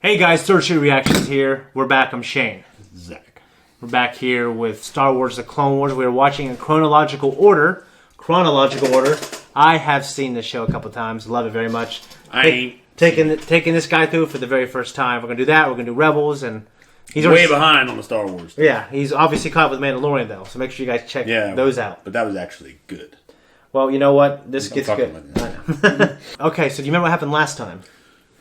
Hey guys, Third Street Reactions here. We're back. I'm Shane. Zakk. We're back here with Star Wars: The Clone Wars. We are watching in chronological order. I have seen this show a couple times. Love it very much. I ain't taking this guy through for the very first time. We're gonna do that. We're gonna do Rebels, and he's way behind on the Star Wars. Yeah, he's obviously caught with Mandalorian though. So make sure you guys check those out. But that was actually good. Well, you know what? This gets good. Okay, so do you remember what happened last time?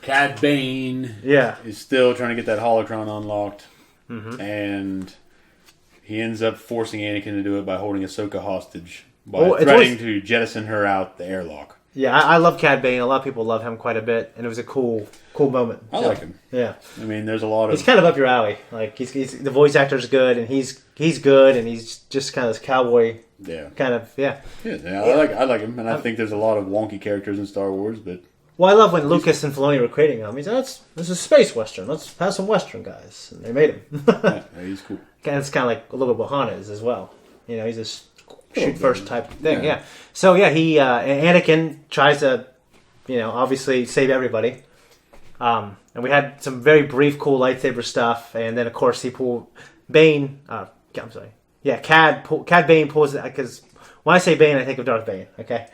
Cad Bane is still trying to get that holocron unlocked. And he ends up forcing Anakin to do it by holding Ahsoka hostage. By threatening to jettison her out the airlock. Yeah, I love Cad Bane. A lot of people love him quite a bit. And it was a cool moment. I like him. Yeah. I mean, there's a lot of... He's kind of up your alley. Like, he's the voice actor's good, and he's good, and he's just kind of this cowboy... Kind of, I like him, and I think there's a lot of wonky characters in Star Wars, but... Well, I love when Lucas and Filoni were creating him. He said, this is a space western. Let's have some western guys. And they made him. Yeah, he's cool. It's kind of like a little bit Bahana is as well. You know, he's a shoot first type thing. Yeah. So, he, Anakin tries to, obviously save everybody. And we had some very brief, cool lightsaber stuff. And then, of course, he pulled Bane. I'm sorry. Yeah, Cad Bane pulls it, because when I say Bane, I think of Darth Bane, okay?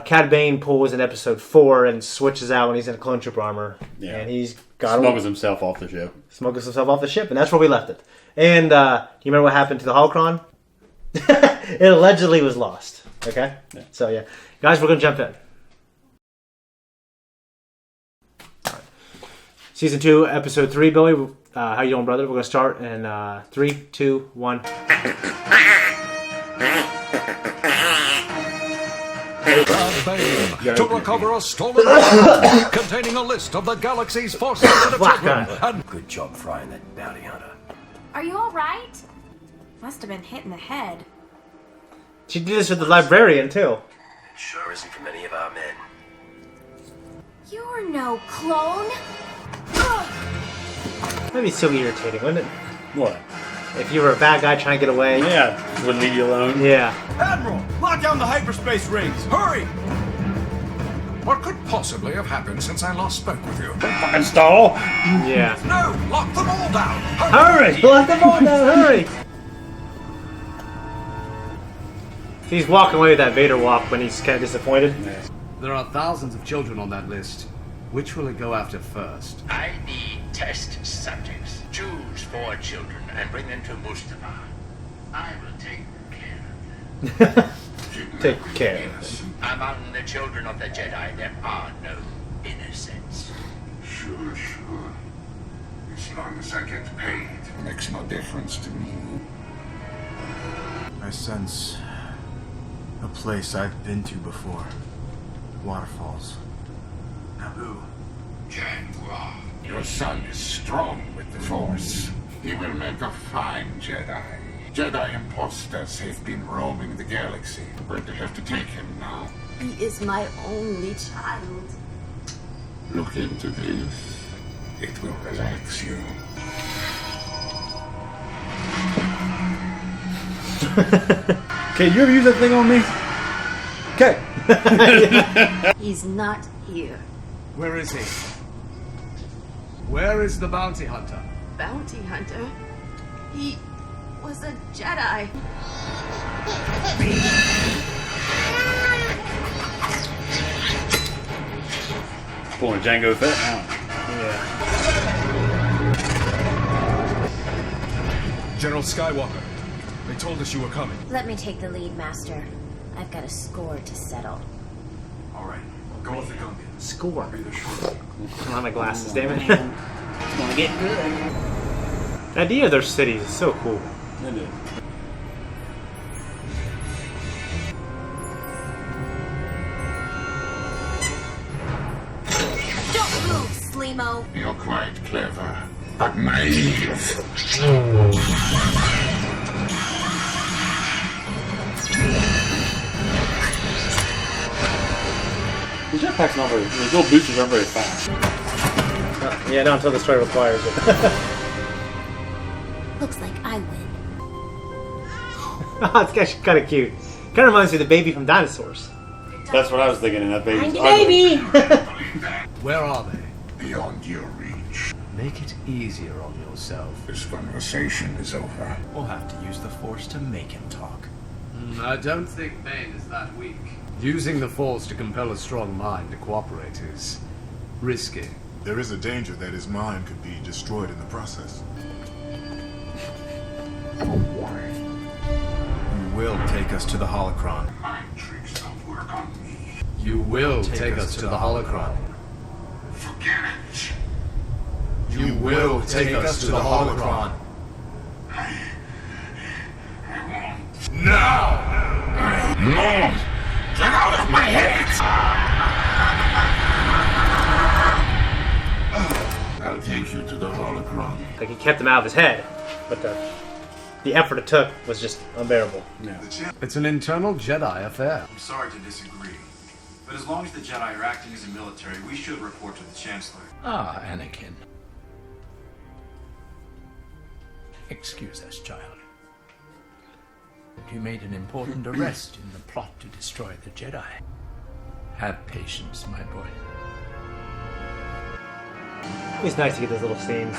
Cad Bane pulls in episode 4 and switches out when he's in a clone trooper armor. Yeah. And he's got smuggles himself off the ship. And that's where we left it. And you remember what happened to the holocron? It allegedly was lost, okay? Yeah. So, guys, we're going to jump in. All right. Season 2, episode 3, Billy. How you doing, brother? We're going to start in 3, 2, 1. Cad Bane to recover a stolen ark containing a list of the galaxy's force-sensitive children. And good job frying that bounty hunter. Are you all right? Must have been hit in the head. She did this with the librarian too. It sure isn't from any of our men. You're no clone. That'd be so irritating, wouldn't it? What? If you were a bad guy trying to get away. Yeah, wouldn't leave you alone. Yeah. Admiral, lock down the hyperspace rings. Hurry! what could possibly have happened since I last spoke with you? Fucking stall! Yeah. No! Lock them all down! Hurry! Lock them all down! Hurry! He's walking away with that Vader walk when he's kind of disappointed. There are thousands of children on that list. Which will it go after first? I need test subjects. Choose 4 children and bring them to Mustafa. I will take care of them. Take care of them. Among the children of the Jedi, there are no innocents. Sure. As long as I get paid, it makes no difference to me. I sense a place I've been to before. Waterfalls. Naboo. Janwa, your son is strong with the Force. He will make a fine Jedi. Jedi imposters have been roaming the galaxy. We're going to have to take him now. He is my only child. Look into this. It will relax you. Okay, you ever use that thing on me? Okay. He's not here. Where is he? Where is the bounty hunter? Bounty hunter? He was a Jedi. Pulling Jango Fett now. Yeah. General Skywalker, they told us you were coming. Let me take the lead, Master. I've got a score to settle. All right, go with the Gungan. Score. Be the short. I don't have my glasses, damn it. It's gonna get good. The idea of their cities is so cool. It is. Don't move, Sleemo! You're quite clever, but naive. These jetpacks not very... These little boosters aren't very fast. Yeah, not until the story requires it. Looks like I win. Oh, it's actually kind of cute. Kind of reminds me of the baby from Dinosaurs. That's what I was thinking in that baby. Baby! Where are they? Beyond your reach. Make it easier on yourself. This conversation is over. We'll have to use the Force to make him talk. I don't think Bane is that weak. Using the Force to compel a strong mind to cooperate is risky. There is a danger that his mind could be destroyed in the process. You will take us to the holocron. Mind tricks don't work on me. You will take us to the holocron. Forget it. You will take us to the holocron. I won't. No! No! Get out of my head! I'll take you to the holocron. Like, he kept him out of his head, but the effort it took was just unbearable. Yeah. It's an internal Jedi affair. I'm sorry to disagree, but as long as the Jedi are acting as a military, we should report to the Chancellor. Ah, Anakin. Excuse us, child. But you made an important arrest in the plot to destroy the Jedi. Have patience, my boy. It's nice to get those little scenes.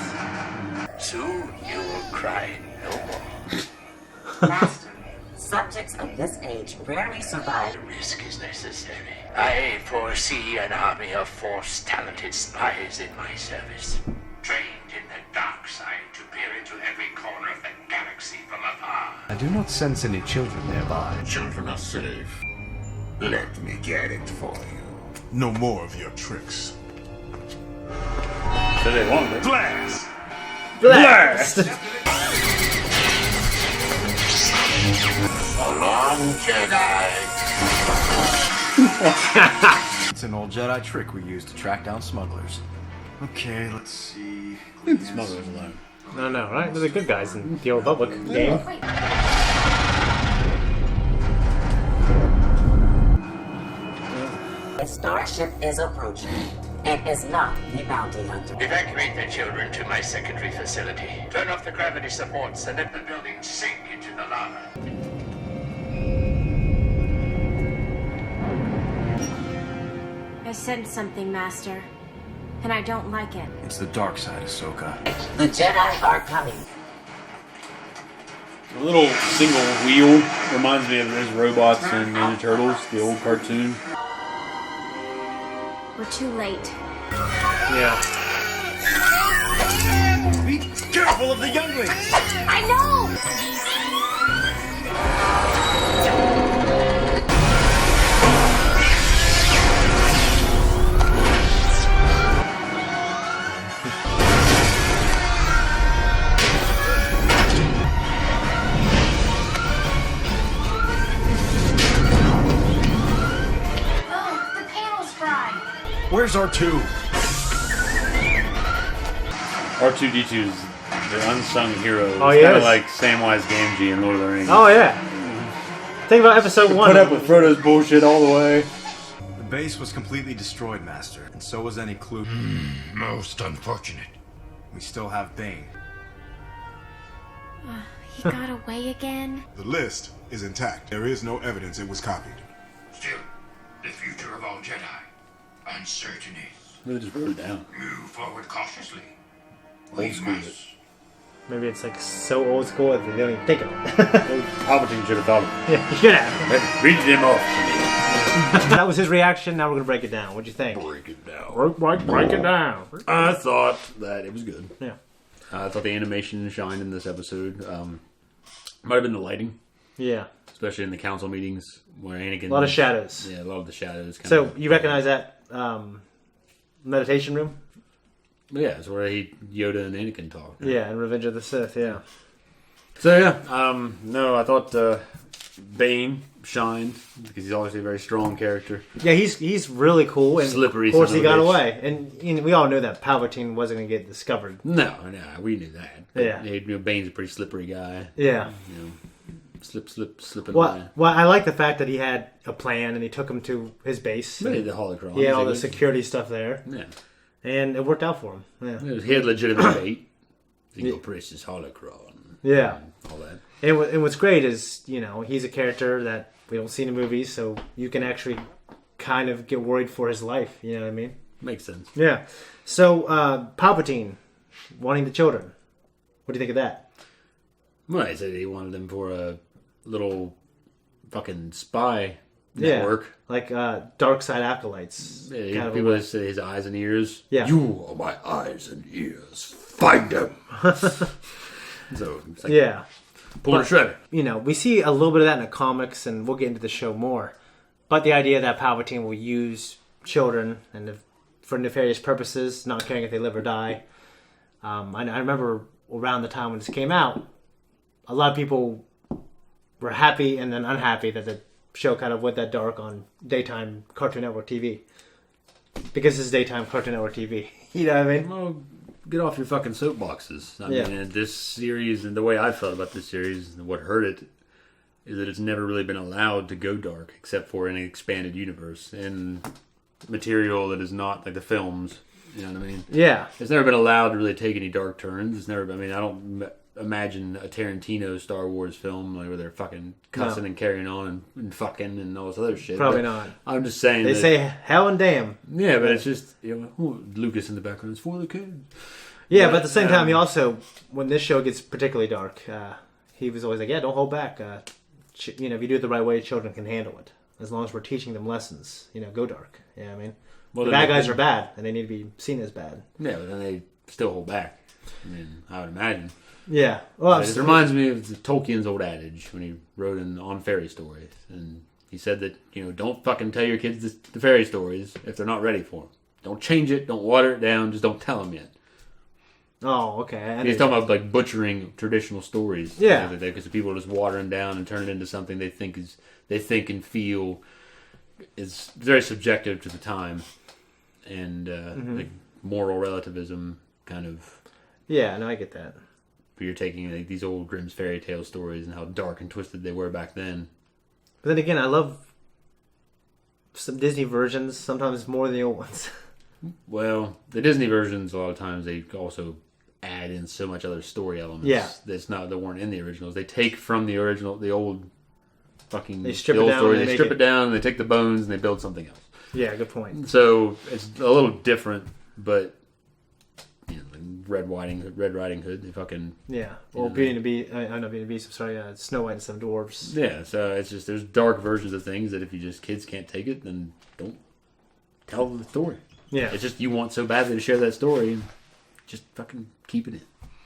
Soon you will cry no more. Master, subjects of this age rarely survive. The risk is necessary. I foresee an army of Force-talented spies in my service. Trained in the dark side to peer into every corner of the galaxy from afar. I do not sense any children nearby. Children are safe. Let me get it for you. No more of your tricks. So they want it. Blast! Blast! Along, Jedi! It's an old Jedi trick we use to track down smugglers. Okay, let's see. Leave the smugglers alone. No, right? They're the good guys in the Old Republic game. The starship is approaching. It is not the bounty hunter. Evacuate the children to my secondary facility. Turn off the gravity supports and let the building sink into the lava. I sense something, Master. And I don't like it. It's the dark side, Ahsoka. The Jedi are coming. The little single wheel reminds me of those robots in Ninja Turtles, the old cartoon. We're too late. Yeah. Be careful of the younglings! I know! Oh, the panel's fried. Where's R2? R2-D2's the unsung hero. Oh, It's he kind of is. like Samwise Gamgee in Lord of the Rings. Oh, yeah. Think about episode 1. Put up with Frodo's bullshit all the way. The base was completely destroyed, Master, and so was any clue. Most unfortunate. We still have Bane. He got away again? The list is intact. There is no evidence it was copied. Still, the future of all Jedi. Uncertain is. Really just wrote it down. Move forward cautiously. Old school. Maybe it's like so old school that they don't even think of it. Palpatine should have thought of it. Yeah, you should have. Read them off. That was his reaction. Now we're going to break it down. What'd you think? Break it down. Break it down. I thought that it was good. Yeah. I thought the animation shined in this episode. Might have been the lighting, Yeah. especially in the council meetings where Anakin. A lot of shadows. Yeah, a lot of the shadows. So you recognize that meditation room? Yeah, it's where Yoda and Anakin talk. Right? Yeah, in Revenge of the Sith, yeah. So yeah, no, I thought Bane shined because he's obviously a very strong character. Yeah, he's really cool, and Slippery of course son he of a got bitch. away. And we all knew that Palpatine wasn't going to get discovered. No, we knew that. But, Yeah. Bane's a pretty slippery guy. Yeah. You know, slipping Well, away. I like the fact that he had a plan and he took him to his base. He had the holocron. He had all the security stuff there. Yeah. And it worked out for him. Yeah. He had legitimate bait. Your precious holocron. Yeah. All that. And what's great is, he's a character that we don't see in the movies, so you can actually kind of get worried for his life. You know what I mean? Makes sense. Yeah. So, Palpatine, wanting the children. What do you think of that? Well, he said he wanted them for a little fucking spy network. Like dark side acolytes. Yeah, people that say his eyes and ears. Yeah. You are my eyes and ears. Find them. So, it's like, yeah. Pull the shredder. You know, we see a little bit of that in the comics, and we'll get into the show more. But the idea that Palpatine will use children and for nefarious purposes, not caring if they live or die. I remember around the time when this came out, a lot of people were happy and then unhappy that the show kind of went that dark on daytime Cartoon Network TV. Because it's daytime Cartoon Network TV. You know what I mean? Well, get off your fucking soapboxes. I mean, this series, and the way I felt about this series, and what hurt it, is that it's never really been allowed to go dark, except for in an expanded universe. And material that is not like the films. You know what I mean? Yeah. It's never been allowed to really take any dark turns. It's never. I mean, I don't imagine a Tarantino Star Wars film like where they're fucking cussing and carrying on and fucking and all this other shit. Probably not. I'm just saying they say hell and damn. Yeah, but it's just Lucas in the background is for the kids. Yeah, but at the same time, he also, when this show gets particularly dark, he was always like, "Yeah, don't hold back. If you do it the right way, children can handle it. As long as we're teaching them lessons, go dark." You know what I mean? Well, the bad guys are bad, and they need to be seen as bad. Yeah, but then they still hold back. I mean, I would imagine. Yeah. Well, it reminds me of Tolkien's old adage when he wrote on fairy stories. And he said that, don't fucking tell your kids the fairy stories if they're not ready for them. Don't change it. Don't water it down. Just don't tell them yet. Oh, okay. He's talking about like butchering traditional stories. Yeah. Because people are just watering down and turn it into something they think and feel is very subjective to the time. And like moral relativism kind of. Yeah, no, I get that. But you're taking like these old Grimm's fairy tale stories and how dark and twisted they were back then. But then again, I love some Disney versions, sometimes more than the old ones. Well, the Disney versions, a lot of times, they also add in so much other story elements that weren't in the originals. They take from the original, the old fucking they strip it down, story, they strip it down, and they take the bones, and they build something else. Yeah, good point. So it's a little different, but Red Riding Hood, they fucking Beauty and the Beast. I know Beauty and the Beast. I'm sorry, Snow White and Seven Dwarfs. Yeah, so it's just there's dark versions of things that if kids can't take it, then don't tell them the story. Yeah, it's just you want so badly to share that story, and just fucking keep it in.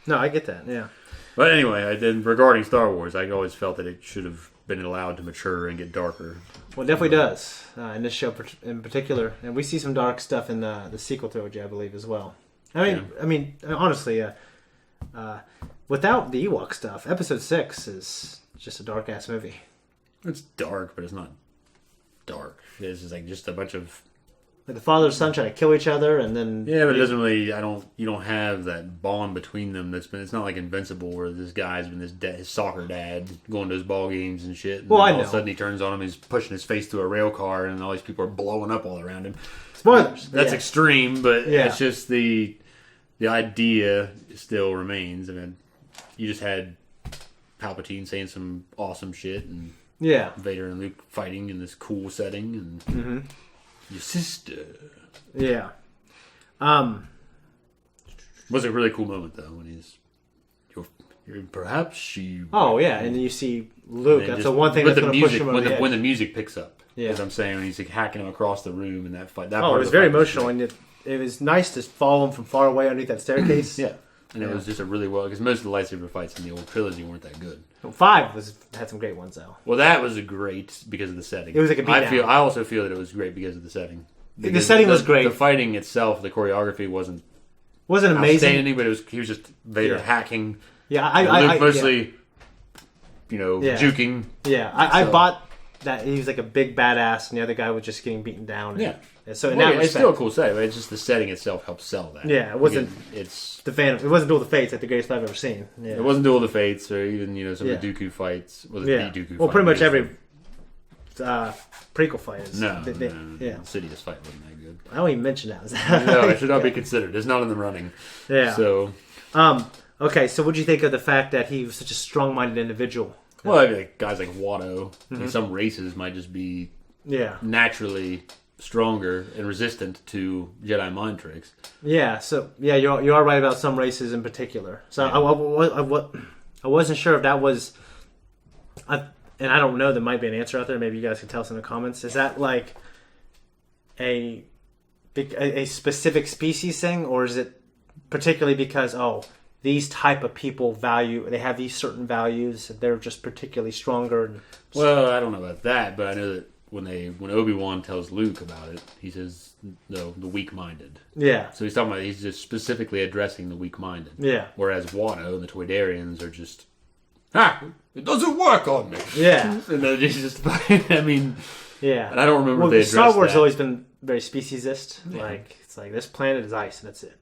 No, I get that. Yeah. But anyway, then regarding Star Wars, I always felt that it should have been allowed to mature and get darker. Well, it definitely does in this show in particular, and we see some dark stuff in the sequel trilogy, I believe, as well. I mean, honestly, without the Ewok stuff, Episode 6 is just a dark ass movie. It's dark, but it's not dark. It's just like just a bunch of like the father and son trying to kill each other, and then but it doesn't really. You don't have that bond between them. It's not like Invincible where this guy's been his soccer dad going to his ball games and shit. And well, all of a sudden he turns on him, he's pushing his face through a rail car, and all these people are blowing up all around him. Spoilers. That's extreme, but it's just the idea still remains. I mean, you just had Palpatine saying some awesome shit, and Vader and Luke fighting in this cool setting, and your sister. Yeah. Was a really cool moment though when he's perhaps she. Oh yeah, and then you see Luke. That's the one thing that's going to push him over the edge. When the music picks up. Yeah, as I'm saying, when he's like hacking him across the room in that fight. That it was very emotional, and it was nice to follow him from far away underneath that staircase. And it was just a really because most of the lightsaber fights in the old trilogy weren't that good. Well, 5 had some great ones though. Well, that was great because of the setting. It was like a beatdown. I also feel that it was great because of the setting. The setting was great. The fighting itself, the choreography wasn't amazing, but he was just Vader hacking. Yeah, Luke mostly, juking. Yeah, I bought that he was like a big badass, and the other guy was just getting beaten down. So it's still a cool setting. But it's just the setting itself helps sell that. Yeah, it wasn't. It wasn't Duel of the Fates, like the greatest fight I've ever seen. Yeah. It wasn't Duel of the Fates, or even some of the Dooku fights. Well, pretty much every prequel fight is. No, Sidious fight wasn't that good. I don't even mention that. No, it should not be considered. It's not in the running. Yeah. So. Okay, so what do you think of the fact that he was such a strong-minded individual? Well, I mean, guys like Watto, some races might just be naturally stronger and resistant to Jedi mind tricks. Yeah, so you are right about some races in particular. So I wasn't sure if that was, and I don't know. There might be an answer out there. Maybe you guys can tell us in the comments. Is that like a specific species thing, or is it particularly because these type of people they have these certain values, they're just particularly stronger? Well, I don't know about that, but I know that when Obi-Wan tells Luke about it, he says the weak-minded. Yeah. So he's just specifically addressing the weak-minded. Yeah. Whereas Watto and the Toydarians are just, it doesn't work on me. Yeah. And they're just, I mean, yeah. And I don't remember if they addressed Star Wars that. has always been very speciesist. Yeah. Like, it's like, this planet is ice and that's it.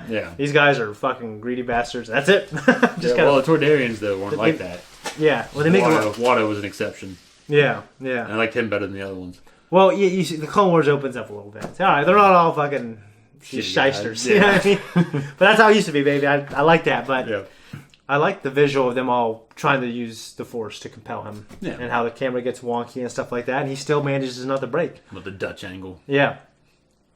Yeah. These guys are fucking greedy bastards. That's it. Well, the Toydarians, though, weren't like that. Yeah. Well, they make Watto was an exception. Yeah, yeah. And I liked him better than the other ones. Well, you see, the Clone Wars opens up a little bit. All right, they're not all fucking shysters. Yeah. You know what I mean? But that's how it used to be, baby. I like that, but I like the visual of them all trying to use the Force to compel him, and how the camera gets wonky and stuff like that, and he still manages not to break. With the Dutch angle. Yeah.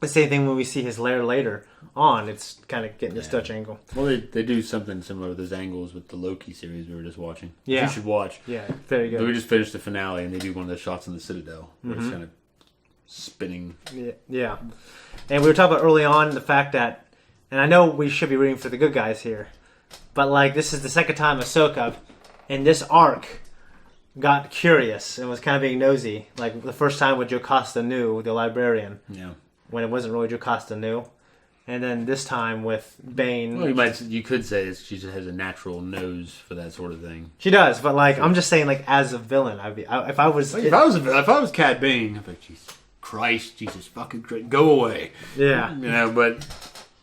The same thing when we see his lair later on. It's kind of getting this Dutch angle. Well, they do something similar with those angles with the Loki series we were just watching. Yeah. You should watch. Yeah, very good. We just finished the finale, and they do one of those shots in the Citadel where it's kind of spinning. Yeah. And we were talking about early on the fact that, and I know we should be rooting for the good guys here, but like this is the second time Ahsoka in this arc got curious and was kind of being nosy. Like the first time with Jocasta Nu, the librarian. Yeah. When it wasn't really Jocasta Nu. And then this time with Bane. Well, you could say she just has a natural nose for that sort of thing. She does, but like I'm just saying, like as a villain, if I was Cad Bane, I'd be like, Jesus Christ, Jesus fucking Christ, go away. Yeah, but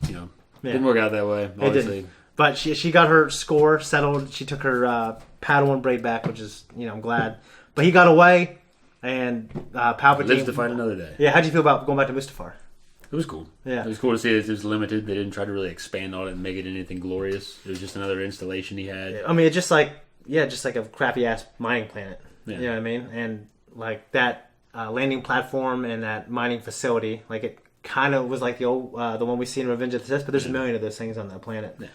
didn't work out that way. Obviously, didn't. But she got her score settled. She took her Padawan braid back, which is I'm glad. But he got away, and Palpatine lives to fight another day. Yeah, how do you feel about going back to Mustafar? It was cool. Yeah. It was cool to see that it was limited. They didn't try to really expand on it and make it anything glorious. It was just another installation he had. I mean, it's just like a crappy ass mining planet. Yeah. You know what I mean? And like that landing platform and that mining facility, like it kind of was like the old the one we see in Revenge of the Sith, but there's a million of those things on that planet. Yeah.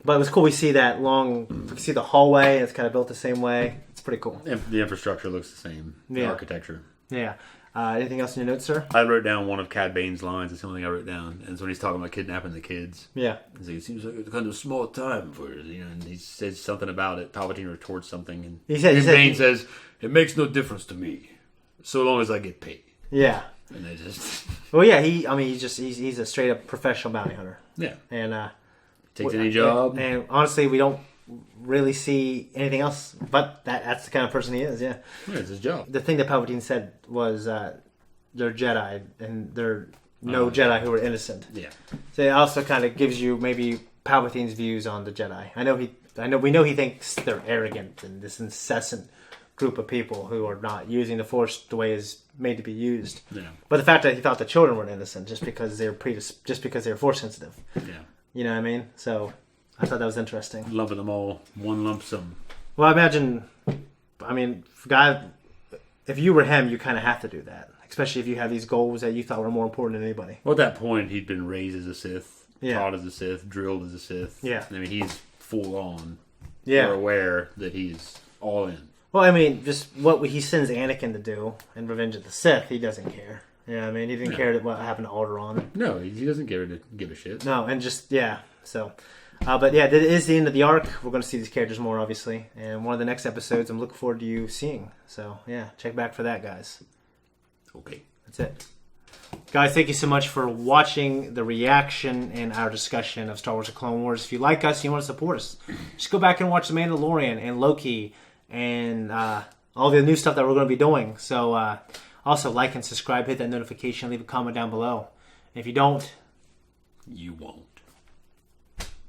But it was cool. We see that we see the hallway. It's kind of built the same way. It's pretty cool. The infrastructure looks the same. The architecture. Yeah. Anything else in your notes, sir? I wrote down one of Cad Bane's lines. That's the only thing I wrote down. And it's when he's talking about kidnapping the kids. Yeah. He's like, it seems like a kind of small time for it. And he says something about it. Palpatine retorts something. And Bane says, it makes no difference to me, so long as I get paid. Yeah. And they just... Well, yeah, he's a straight up professional bounty hunter. Yeah. And takes any job. And honestly, we don't really see anything else, but that's the kind of person he is. Yeah, it's his job. The thing that Palpatine said was they're Jedi, and they're no Jedi who are innocent. Yeah, so it also kind of gives you maybe Palpatine's views on the Jedi. We know he thinks they're arrogant and this incessant group of people who are not using the Force the way it's made to be used. Yeah, but the fact that he thought the children were innocent just because they're Force sensitive. Yeah, you know what I mean. So I thought that was interesting. Lumping them all one lump sum. Well, if you were him, you kind of have to do that, especially if you have these goals that you thought were more important than anybody. Well, at that point, he'd been raised as a Sith, yeah. taught as a Sith, drilled as a Sith. Yeah, I mean, he's full on. Yeah, we're aware that he's all in. Well, I mean, just what he sends Anakin to do in Revenge of the Sith, he doesn't care. Yeah, I mean, he didn't care what happened to Alderaan. No, he doesn't give a shit. No, and just so. But yeah, that is the end of the arc. We're going to see these characters more, obviously. And one of the next episodes I'm looking forward to you seeing. So yeah, check back for that, guys. Okay. That's it. Guys, thank you so much for watching the reaction and our discussion of Star Wars: The Clone Wars. If you like us and you want to support us, just go back and watch The Mandalorian and Loki and all the new stuff that we're going to be doing. So also like and subscribe, hit that notification, leave a comment down below. If you don't, you won't.